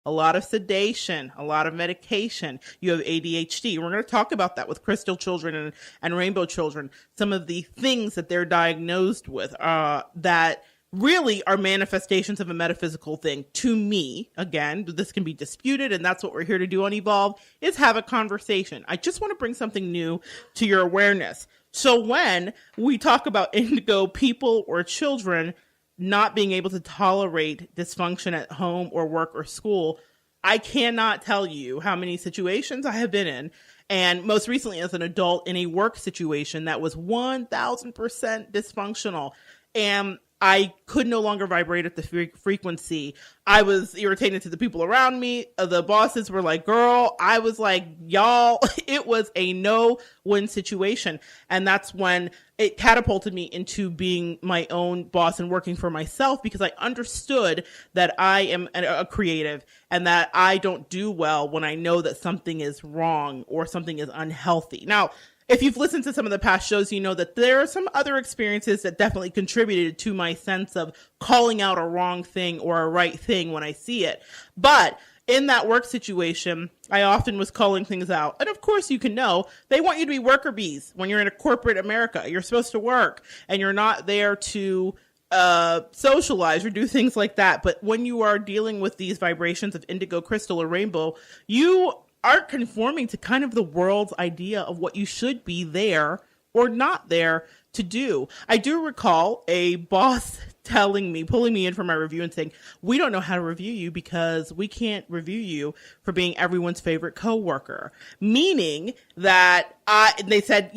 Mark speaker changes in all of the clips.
Speaker 1: a lot of sedation, a lot of medication. You have ADHD. We're going to talk about that with crystal children and rainbow children. Some of the things that they're diagnosed with that really are manifestations of a metaphysical thing. To me, again, this can be disputed, and that's what we're here to do on Evolve, is have a conversation. I just want to bring something new to your awareness. So when we talk about indigo people or children not being able to tolerate dysfunction at home or work or school, I cannot tell you how many situations I have been in, and most recently as an adult in a work situation that was 1000% dysfunctional. And I could no longer vibrate at the frequency. I was irritated to the people around me. The bosses were like, girl. I was like, y'all. It was a no-win situation. And that's when it catapulted me into being my own boss and working for myself, because I understood that I am a creative and that I don't do well when I know that something is wrong or something is unhealthy. Now, if you've listened to some of the past shows, you know that there are some other experiences that definitely contributed to my sense of calling out a wrong thing or a right thing when I see it. But in that work situation, I often was calling things out. And of course, you can know they want you to be worker bees when you're in a corporate America. You're supposed to work and you're not there to socialize or do things like that. But when you are dealing with these vibrations of indigo, crystal, or rainbow, you aren't conforming to kind of the world's idea of what you should be there or not there to do. I do recall a boss pulling me in for my review and saying, we don't know how to review you because we can't review you for being everyone's favorite coworker. Meaning that they said,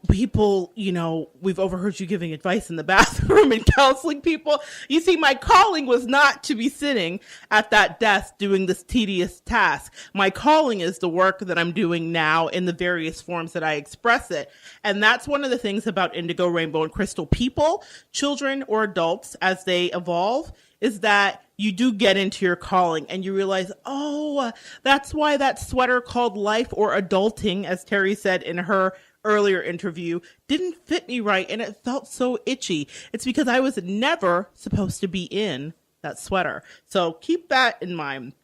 Speaker 1: people, we've overheard you giving advice in the bathroom and counseling people. You see, my calling was not to be sitting at that desk doing this tedious task. My calling is the work that I'm doing now in the various forms that I express it. And that's one of the things about indigo, rainbow, and crystal people, children or adults, as they evolve, is that you do get into your calling and you realize, oh, that's why that sweater called life or adulting, as Terry said in her earlier interview, didn't fit me right and it felt so itchy. It's because I was never supposed to be in that sweater. So keep that in mind.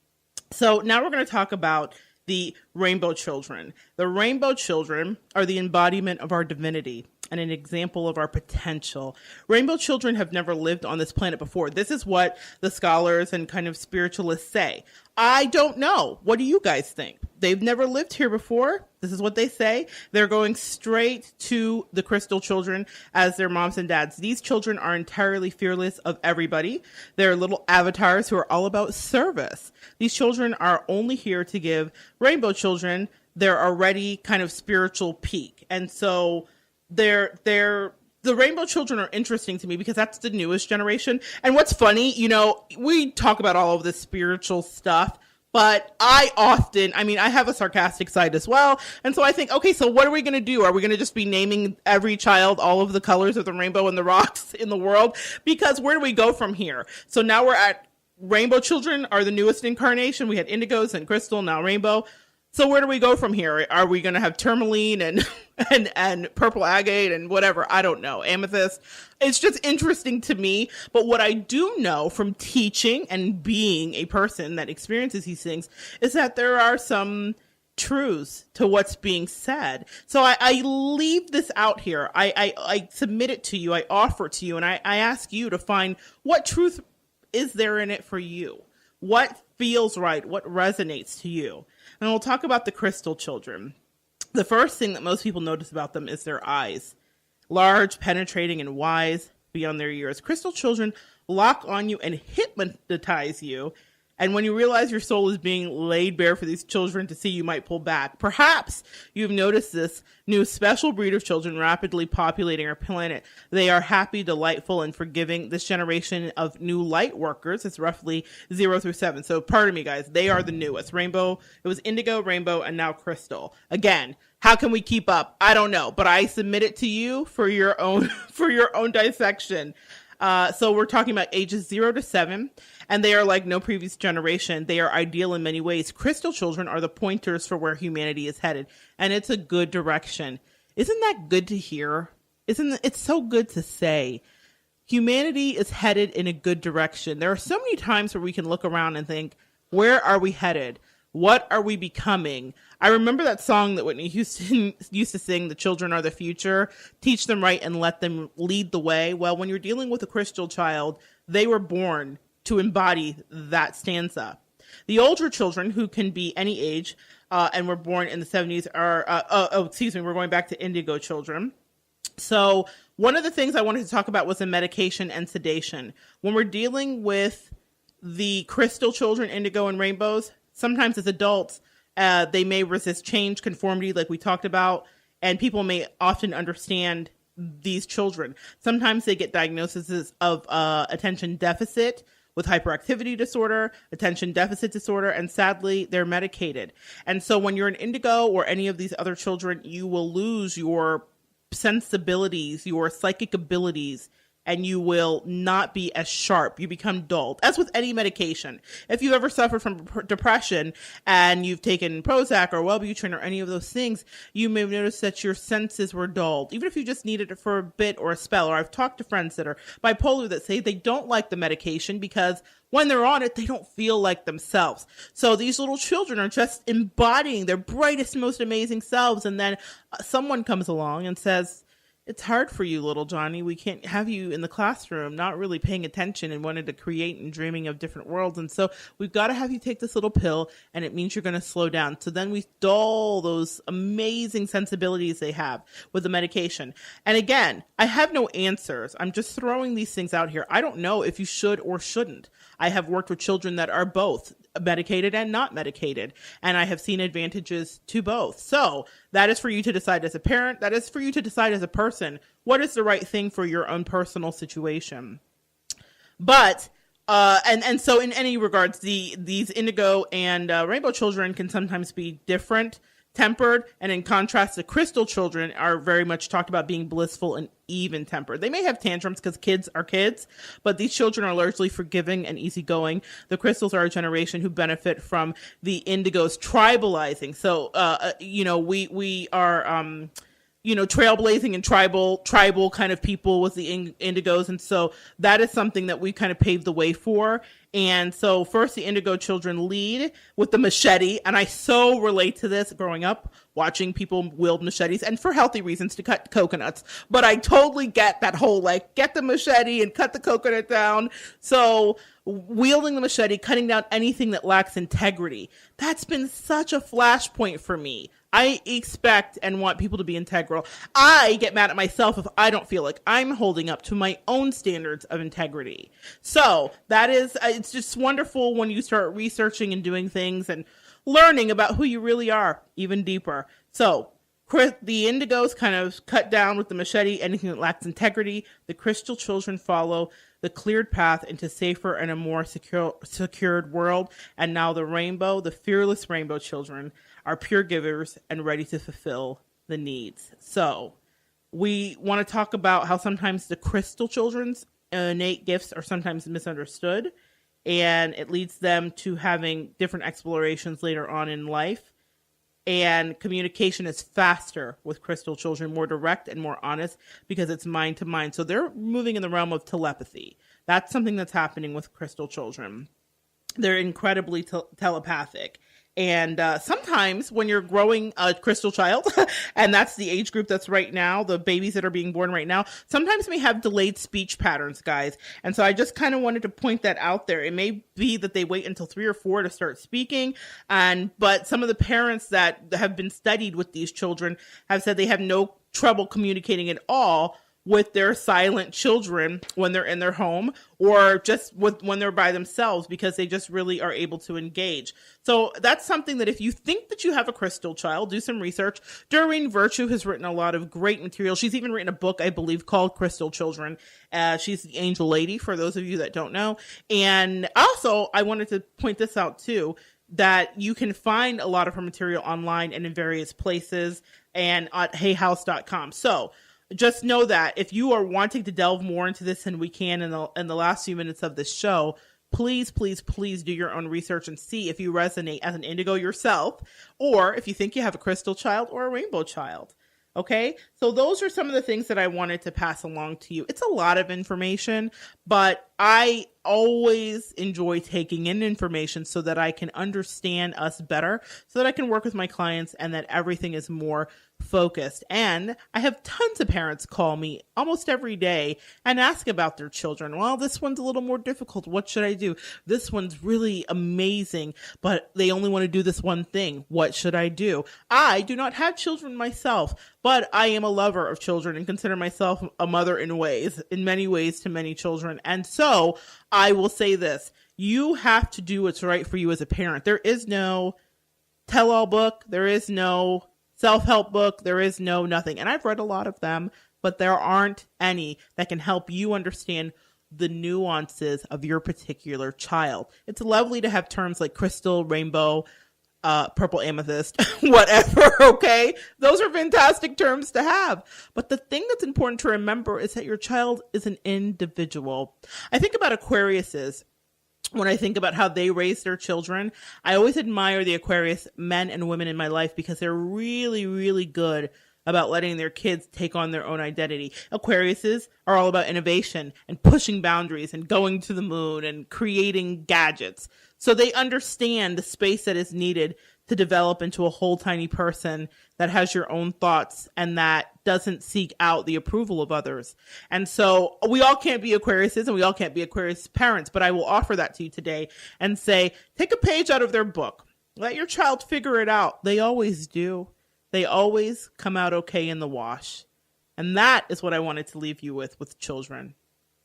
Speaker 1: So now we're going to talk about the rainbow children. The rainbow children are the embodiment of our divinity and an example of our potential. Rainbow children have never lived on this planet before. This is what the scholars and kind of spiritualists say. I don't know. What do you guys think? They've never lived here before. This is what they say. They're going straight to the crystal children as their moms and dads. These children are entirely fearless of everybody. They're little avatars who are all about service. These children are only here to give rainbow children their already kind of spiritual peak. And so the rainbow children are interesting to me because that's the newest generation. And what's funny, we talk about all of this spiritual stuff, but I have a sarcastic side as well. And so I think, okay, so what are we going to do? Are we going to just be naming every child all of the colors of the rainbow and the rocks in the world? Because where do we go from here? So now we're at rainbow children are the newest incarnation. We had indigos and crystal, now rainbow. So where do we go from here? Are we going to have tourmaline and purple agate and whatever? I don't know. Amethyst. It's just interesting to me. But what I do know from teaching and being a person that experiences these things is that there are some truths to what's being said. So I leave this out here. I submit it to you. I offer it to you. And I ask you to find what truth is there in it for you. What feels right? What resonates to you? And we'll talk about the crystal children. The first thing that most people notice about them is their eyes. Large, penetrating, and wise beyond their years. Crystal children lock on you and hypnotize you. And when you realize your soul is being laid bare for these children to see, you might pull back. Perhaps you've noticed this new special breed of children rapidly populating our planet. They are happy, delightful, and forgiving. This generation of new light workers is roughly 0 through 7. So pardon me, guys. They are the newest. Rainbow, it was indigo, rainbow, and now crystal. Again, how can we keep up? I don't know, but I submit it to you for your own dissection. So we're talking about ages 0 to 7. And they are like no previous generation. They are ideal in many ways. Crystal children are the pointers for where humanity is headed. And it's a good direction. Isn't that good to hear? It's so good to say. Humanity is headed in a good direction. There are so many times where we can look around and think, Where are we headed? What are we becoming? I remember that song that Whitney Houston used to sing, "The children are the future. Teach them right and let them lead the way." Well, when you're dealing with a crystal child, they were born to embody that stanza. The older children, who can be any age, and were born in the 70s, are, we're going back to indigo children. So one of the things I wanted to talk about was the medication and sedation. When we're dealing with the crystal children, indigo and rainbows, sometimes as adults, they may resist change, conformity, like we talked about, and people may often understand these children. Sometimes they get diagnoses of attention deficit with hyperactivity disorder, attention deficit disorder, and sadly, they're medicated. And so when you're an indigo or any of these other children, you will lose your sensibilities, your psychic abilities, and you will not be as sharp. You become dulled, as with any medication. If you've ever suffered from depression and you've taken Prozac or Wellbutrin or any of those things, you may have noticed that your senses were dulled, even if you just needed it for a bit or a spell. Or I've talked to friends that are bipolar that say they don't like the medication because when they're on it, they don't feel like themselves. So these little children are just embodying their brightest, most amazing selves. And then someone comes along and says, "It's hard for you, little Johnny. We can't have you in the classroom not really paying attention and wanting to create and dreaming of different worlds. And so we've got to have you take this little pill, and it means you're going to slow down." So then we dull those amazing sensibilities they have with the medication. And again, I have no answers. I'm just throwing these things out here. I don't know if you should or shouldn't. I have worked with children that are both medicated and not medicated, and I have seen advantages to both. So that is for you to decide as a parent. That is for you to decide as a person. What is the right thing for your own personal situation? But and so in any regards, these indigo and rainbow children can sometimes be different, tempered, and in contrast, the crystal children are very much talked about being blissful and even tempered. They may have tantrums because kids are kids, but these children are largely forgiving and easygoing. The crystals are a generation who benefit from the indigos tribalizing. So, we are, trailblazing and tribal kind of people with the indigos. And so that is something that we kind of paved the way for. And so first the indigo children lead with the machete. And I so relate to this growing up, watching people wield machetes, and for healthy reasons, to cut coconuts. But I totally get that whole, get the machete and cut the coconut down. So wielding the machete, cutting down anything that lacks integrity. That's been such a flashpoint for me. I expect and want people to be integral. I get mad at myself if I don't feel like I'm holding up to my own standards of integrity. So that is, it's just wonderful when you start researching and doing things and learning about who you really are even deeper. So the indigos kind of cut down with the machete anything that lacks integrity. The crystal children follow the cleared path into safer and a more secured world. And now the rainbow, the fearless rainbow children, are pure givers and ready to fulfill the needs. So we want to talk about how sometimes the crystal children's innate gifts are sometimes misunderstood, and it leads them to having different explorations later on in life. And communication is faster with crystal children, more direct and more honest, because it's mind to mind. So they're moving in the realm of telepathy. That's something that's happening with crystal children. They're incredibly telepathic. And sometimes when you're growing a crystal child, and that's the age group that's right now, the babies that are being born right now, sometimes may have delayed speech patterns, guys. And so I just kind of wanted to point that out there. It may be that they wait until 3 or 4 to start speaking. But some of the parents that have been studied with these children have said they have no trouble communicating at all with their silent children when they're in their home, or just when they're by themselves, because they just really are able to engage. So that's something that if you think that you have a crystal child, do some research. Doreen Virtue has written a lot of great material. She's even written a book, I believe, called Crystal Children. She's the angel lady, for those of you that don't know. And also, I wanted to point this out too, that you can find a lot of her material online and in various places and at heyhouse.com. So just know that if you are wanting to delve more into this than we can in the last few minutes of this show, please, please, please do your own research and see if you resonate as an indigo yourself, or if you think you have a crystal child or a rainbow child. Okay, so those are some of the things that I wanted to pass along to you. It's a lot of information, but I always enjoy taking in information so that I can understand us better, so that I can work with my clients and that everything is more focused. And I have tons of parents call me almost every day and ask about their children. Well, this one's a little more difficult. What should I do? This one's really amazing, but they only want to do this one thing. What should I do? I do not have children myself, but I am a lover of children and consider myself a mother in many ways to many children. And so I will say this, you have to do what's right for you as a parent. There is no tell-all book. There is no self-help book. There is no nothing. And I've read a lot of them, but there aren't any that can help you understand the nuances of your particular child. It's lovely to have terms like crystal, rainbow, purple amethyst, whatever, okay? Those are fantastic terms to have. But the thing that's important to remember is that your child is an individual. I think about Aquariuses. When I think about how they raise their children, I always admire the Aquarius men and women in my life because they're really, really good about letting their kids take on their own identity. Aquariuses are all about innovation and pushing boundaries and going to the moon and creating gadgets. So they understand the space that is needed to develop into a whole tiny person that has your own thoughts and that doesn't seek out the approval of others. And so we all can't be Aquariuses and we all can't be Aquarius parents, but I will offer that to you today and say, take a page out of their book. Let your child figure it out. They always do. They always come out okay in the wash. And that is what I wanted to leave you with children.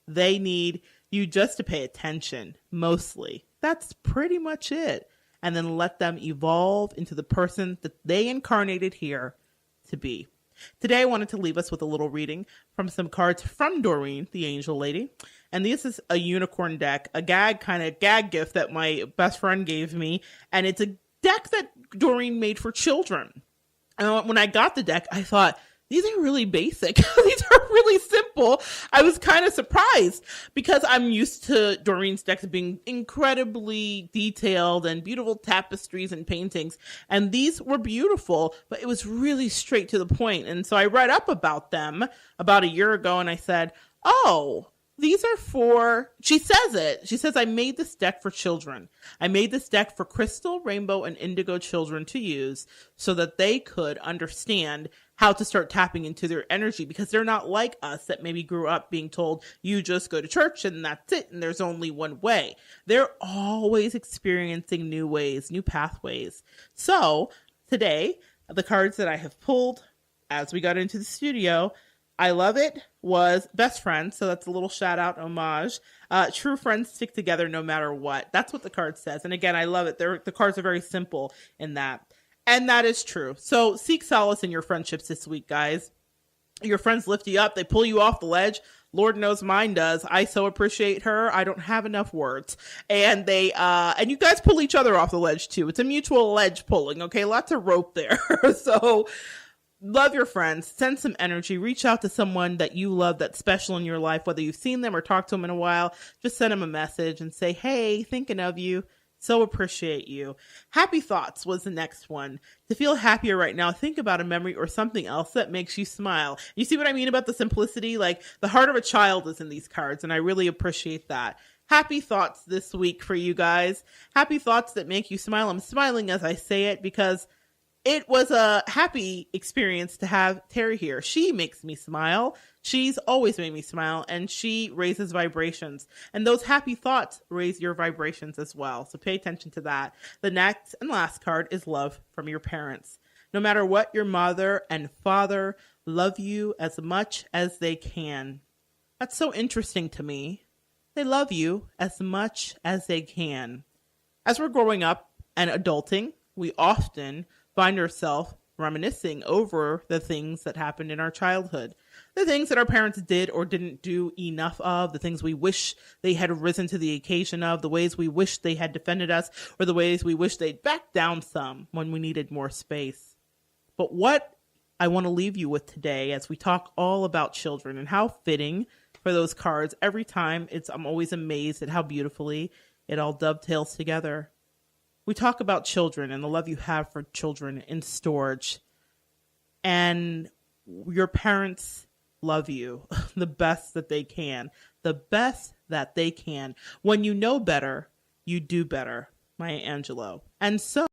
Speaker 1: They need you just to pay attention, mostly. That's pretty much it. And then let them evolve into the person that they incarnated here to be. Today, I wanted to leave us with a little reading from some cards from Doreen, the angel lady. And this is a unicorn deck, a gag gift that my best friend gave me. And it's a deck that Doreen made for children. And when I got the deck, I thought, these are really basic. These are really simple. I was kind of surprised because I'm used to Doreen's decks being incredibly detailed and beautiful tapestries and paintings. And these were beautiful, but it was really straight to the point. And so I read up about them about a year ago and I said, oh, these are for, she says it. She says, I made this deck for children. I made this deck for crystal, rainbow, and indigo children to use so that they could understand how to start tapping into their energy because they're not like us that maybe grew up being told you just go to church and that's it and there's only one way. They're always experiencing new ways, new pathways. So today, the cards that I have pulled as we got into the studio, I love it, was best friends. So that's a little shout out homage. True friends stick together no matter what. That's what the card says. And again, I love it. The cards are very simple in that. And that is true. So seek solace in your friendships this week, guys. Your friends lift you up. They pull you off the ledge. Lord knows mine does. I so appreciate her. I don't have enough words. And and you guys pull each other off the ledge too. It's a mutual ledge pulling. Okay. Lots of rope there. So love your friends, send some energy, reach out to someone that you love that's special in your life, whether you've seen them or talked to them in a while, just send them a message and say, hey, thinking of you. So appreciate you. Happy thoughts was the next one. To feel happier right now, think about a memory or something else that makes you smile. You see what I mean about the simplicity? Like the heart of a child is in these cards, and I really appreciate that. Happy thoughts this week for you guys. Happy thoughts that make you smile. I'm smiling as I say it because it was a happy experience to have Terry here. She makes me smile. She's always made me smile, and she raises vibrations. And those happy thoughts raise your vibrations as well. So pay attention to that. The next and last card is love from your parents. No matter what, your mother and father love you as much as they can. That's so interesting to me. They love you as much as they can. As we're growing up and adulting, we often find ourselves reminiscing over the things that happened in our childhood. The things that our parents did or didn't do enough of, the things we wish they had risen to the occasion of, the ways we wish they had defended us, or the ways we wish they'd backed down some when we needed more space. But what I want to leave you with today as we talk all about children and how fitting for those cards every time, I'm always amazed at how beautifully it all dovetails together. We talk about children and the love you have for children in storage, and your parents love you the best that they can. the best that they can. When you know better, you do better. Maya Angelou. And so